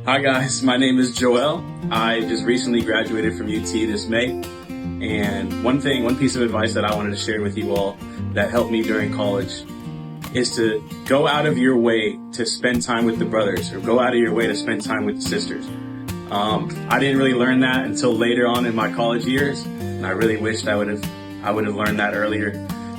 Hi guys, my name is Joel. I just recently graduated from UT this May. And one piece of advice that I wanted to share with you all that helped me during college is to go out of your way to spend time with the brothers, or go out of your way to spend time with the sisters. I didn't really learn that until later on in my college years, and I really wished I would have learned that earlier,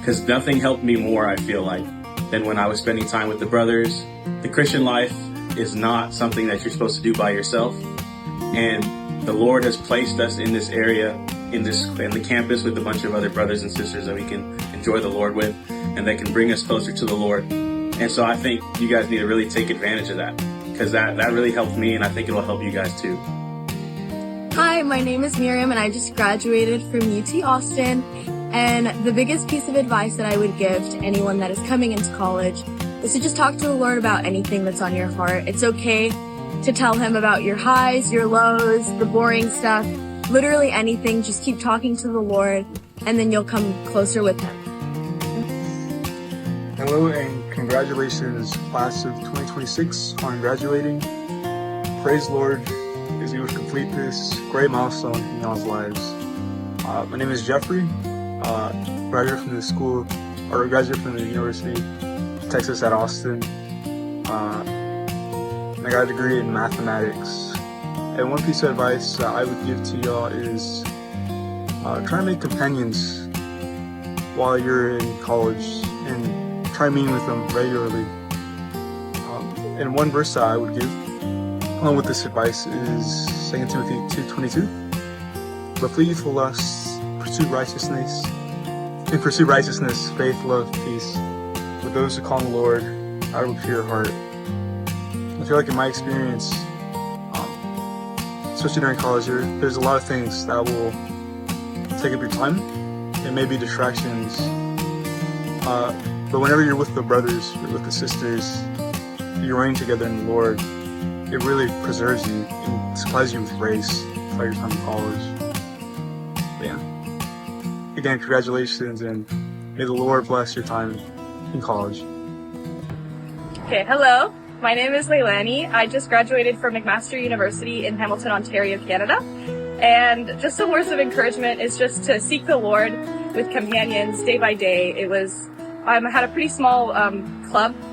because nothing helped me more, I feel like, than when I was spending time with the brothers. The Christian life is not something that you're supposed to do by yourself, and the Lord has placed us in this area, in the campus, with a bunch of other brothers and sisters that we can enjoy the Lord with, and that can bring us closer to the Lord. And so I think you guys need to really take advantage of that, because that really helped me, and I think it will help you guys too. Hi, my name is Miriam, and I just graduated from UT Austin. And the biggest piece of advice that I would give to anyone that is coming into college is to just talk to the Lord about anything that's on your heart. It's okay to tell Him about your highs, your lows, the boring stuff, literally anything. Just keep talking to the Lord, and then you'll come closer with Him. Hello and congratulations, class of 2026, on graduating. Praise the Lord as you complete this great milestone in y'all's lives. My name is Jeffrey. Graduated from the University of Texas at Austin. And I got a degree in mathematics. And one piece of advice that I would give to y'all is try to make companions while you're in college, and try meeting with them regularly. And one verse that I would give along with this advice is 2 Timothy 2:22. But flee for lusts, pursue righteousness, faith, love, peace, with those who call on the Lord out of a pure heart. I feel like in my experience, especially during college, there's a lot of things that will take up your time and maybe distractions. But whenever you're with the brothers, you're with the sisters, you're running together in the Lord, it really preserves you and supplies you with grace throughout your time in college. But yeah. Again, congratulations, and may the Lord bless your time in college. Okay, hello. My name is Leilani. I just graduated from McMaster University in Hamilton, Ontario, Canada. And just some words of encouragement is just to seek the Lord with companions day by day. I had a pretty small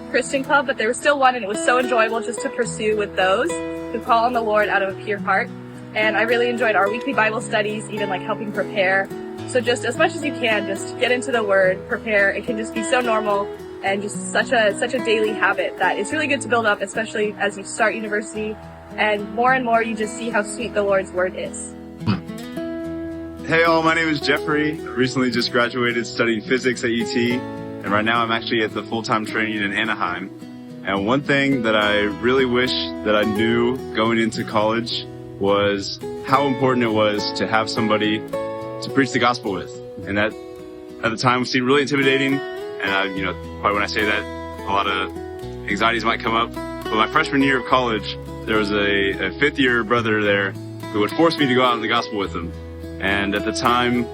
Christian club, but there was still one, and it was so enjoyable just to pursue with those who call on the Lord out of a pure heart. And I really enjoyed our weekly Bible studies, even like helping prepare. So just as much as you can, just get into the Word, prepare. It can just be so normal and just such a daily habit that it's really good to build up, especially as you start university. And more you just see how sweet the Lord's Word is. Hey all, my name is Jeffrey. I recently just graduated studying physics at UT, and right now I'm actually at the full-time training in Anaheim. And one thing that I really wish that I knew going into college was how important it was to have somebody to preach the gospel with. And that at the time seemed really intimidating, and probably when I say that, a lot of anxieties might come up. But my freshman year of college, there was a fifth-year brother there who would force me to go out in the gospel with him. And at the time,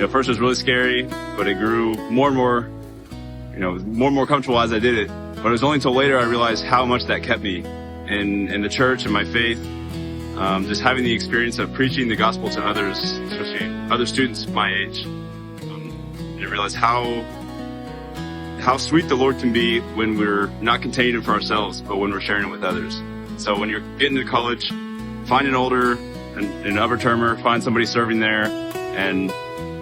first it was really scary, but it grew more and more comfortable as I did it. But it was only until later I realized how much that kept me in the church and my faith. Just having the experience of preaching the gospel to others, especially other students my age. And I realized how sweet the Lord can be when we're not containing Him for ourselves, but when we're sharing it with others. So when you're getting to college, find an older, an upper termer, find somebody serving there, and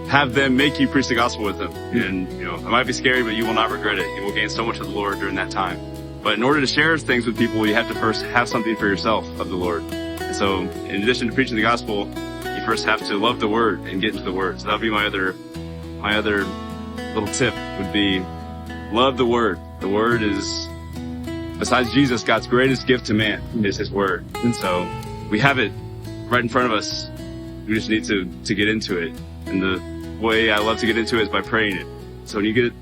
have them make you preach the gospel with them. And it might be scary, but you will not regret it. You will gain so much of the Lord during that time. But in order to share things with people, you have to first have something for yourself of the Lord. And so in addition to preaching the gospel, you first have to love the Word and get into the Word. So that would be my other little tip would be love the Word. The Word is, besides Jesus, God's greatest gift to man is His Word. And so we have it right in front of us. We just need to get into it. And the way I love to get into it is by praying it. So when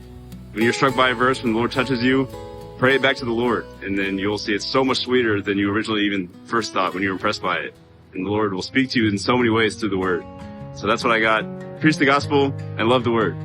you're struck by a verse, when the Lord touches you, pray it back to the Lord, and then you'll see it's so much sweeter than you originally even first thought when you were impressed by it. And the Lord will speak to you in so many ways through the Word. So that's what I got. Preach the gospel and love the Word.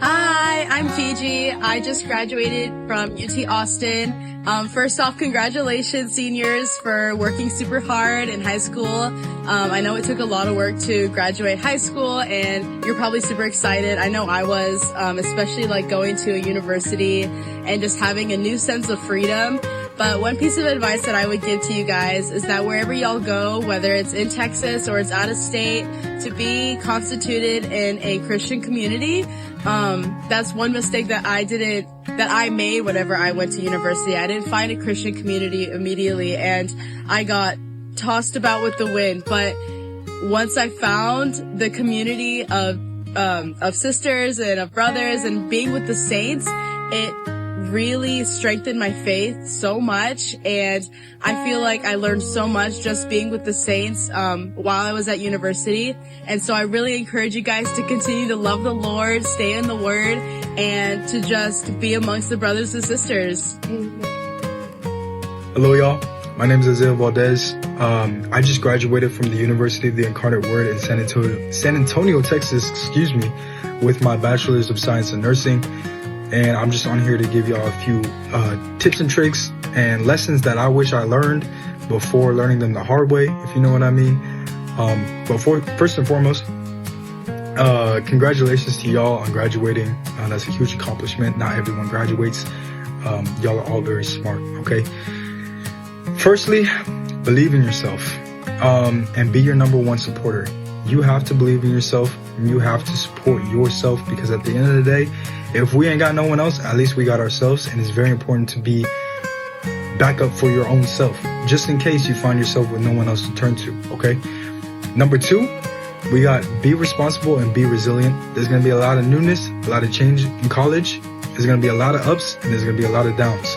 Hi, Hi, I'm Fiji. I just graduated from UT Austin. First off, congratulations, seniors, for working super hard in high school. I know it took a lot of work to graduate high school, and you're probably super excited. I know I was, especially like going to a university and just having a new sense of freedom. But one piece of advice that I would give to you guys is that wherever y'all go, whether it's in Texas or it's out of state, to be constituted in a Christian community. That's one mistake that I made whenever I went to university. I didn't find a Christian community immediately, and I got tossed about with the wind. But once I found the community of sisters and of brothers and being with the saints, it really strengthened my faith so much, and I feel like I learned so much just being with the saints while I was at university. And so I really encourage you guys to continue to love the Lord, stay in the Word, and to just be amongst the brothers and sisters. Hello, y'all. My name is Isaiah Valdez. I just graduated from the University of the Incarnate Word in San Antonio, Texas, with my Bachelor's of Science in Nursing. And I'm just on here to give y'all a few tips and tricks and lessons that I wish I learned before learning them the hard way, if you know what I mean. But first and foremost, congratulations to y'all on graduating. That's a huge accomplishment. Not everyone graduates. Y'all are all very smart, okay? Firstly, believe in yourself and be your number one supporter. You have to believe in yourself, and you have to support yourself, because at the end of the day, if we ain't got no one else, at least we got ourselves. And it's very important to be back up for your own self, just in case you find yourself with no one else to turn to, okay? Number 2, we got be responsible and be resilient. There's going to be a lot of newness, a lot of change in college. There's going to be a lot of ups, and there's going to be a lot of downs.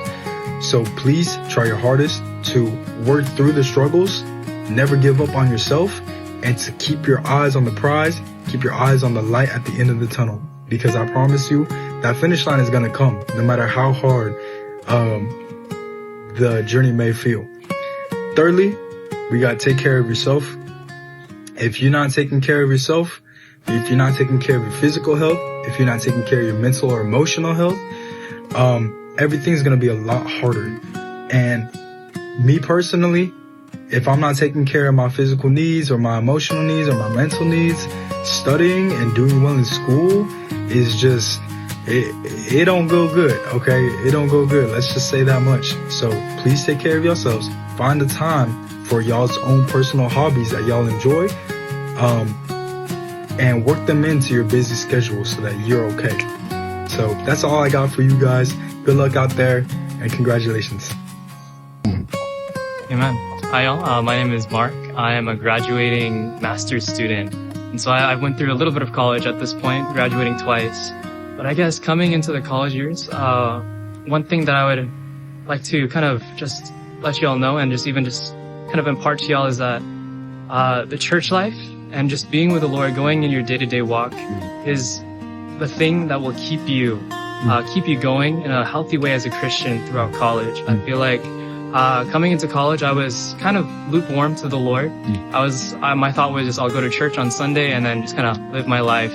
So please try your hardest to work through the struggles, never give up on yourself, and to keep your eyes on the prize, keep your eyes on the light at the end of the tunnel. Because I promise you, that finish line is going to come, no matter how hard the journey may feel. Thirdly, we got to take care of yourself. If you're not taking care of yourself, if you're not taking care of your physical health, if you're not taking care of your mental or emotional health, everything's going to be a lot harder. And me personally, if I'm not taking care of my physical needs or my emotional needs or my mental needs, studying and doing well in school is just, it don't go good, okay? It don't go good. Let's just say that much. So please take care of yourselves. Find the time for y'all's own personal hobbies that y'all enjoy, and work them into your busy schedule so that you're okay. So that's all I got for you guys. Good luck out there, and congratulations. Amen. Hi y'all, my name is Mark. I am a graduating master's student. And so I went through a little bit of college at this point, graduating twice. But I guess coming into the college years, one thing that I would like to kind of just let y'all know and just kind of impart to y'all is that the church life and just being with the Lord, going in your day-to-day walk is the thing that will keep you going in a healthy way as a Christian throughout college. I feel like coming into college, I was kind of lukewarm to the Lord. My thought was just I'll go to church on Sunday and then just kind of live my life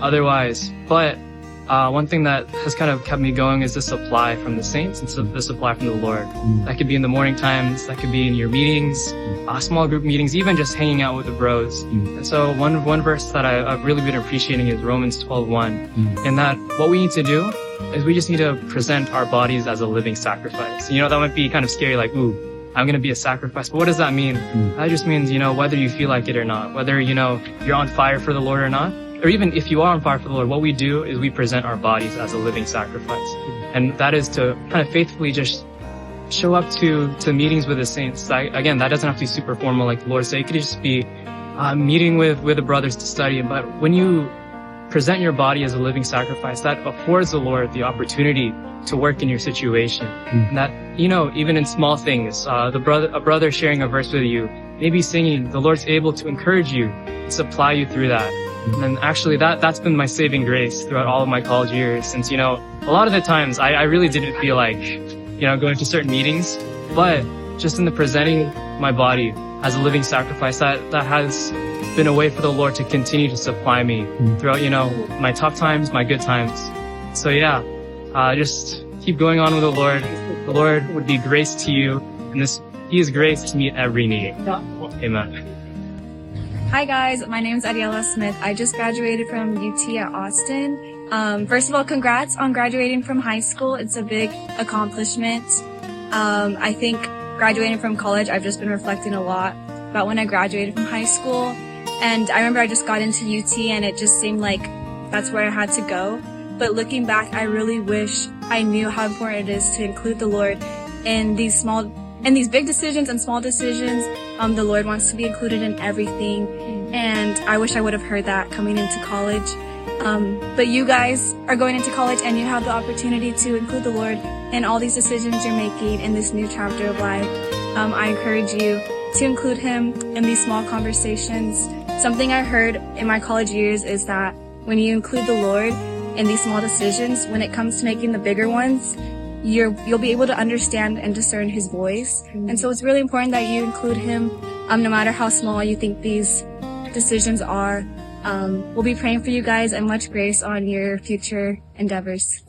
otherwise. But one thing that has kind of kept me going is the supply from the saints and the supply from the Lord. That could be in the morning times, that could be in your meetings, small group meetings, even just hanging out with the bros. And so one verse that I've really been appreciating is Romans 12:1, and that what we need to do is we just need to present our bodies as a living sacrifice. You know, that might be kind of scary, like, ooh, I'm going to be a sacrifice. But what does that mean? That just means, whether you feel like it or not, whether, you're on fire for the Lord or not, or even if you are on fire for the Lord, what we do is we present our bodies as a living sacrifice. And that is to kind of faithfully just show up to meetings with the saints. Again, that doesn't have to be super formal like the Lord said. It could just be meeting with the brothers to study. But when you present your body as a living sacrifice, that affords the Lord the opportunity to work in your situation. And that, even in small things, a brother sharing a verse with you, maybe singing, the Lord's able to encourage you, supply you through that. And actually that's been my saving grace throughout all of my college years, since, a lot of the times I really didn't feel like, going to certain meetings, but just in the presenting my body as a living sacrifice, that has been a way for the Lord to continue to supply me throughout, my tough times, my good times. So yeah, just keep going on with the Lord. The Lord would be grace to you, and He is grace to meet every need. Amen. Hi guys, my name is Adiela Smith. I just graduated from UT at Austin. First of all, congrats on graduating from high school. It's a big accomplishment. I think graduating from college, I've just been reflecting a lot about when I graduated from high school. And I remember I just got into UT and it just seemed like that's where I had to go. But looking back, I really wish I knew how important it is to include the Lord in these big decisions and small decisions. The Lord wants to be included in everything. And I wish I would have heard that coming into college. But you guys are going into college and you have the opportunity to include the Lord in all these decisions you're making in this new chapter of life. I encourage you to include Him in these small conversations. Something I heard in my college years is that when you include the Lord in these small decisions, when it comes to making the bigger ones, you'll be able to understand and discern His voice. And so it's really important that you include Him, no matter how small you think these decisions are. We'll be praying for you guys and much grace on your future endeavors.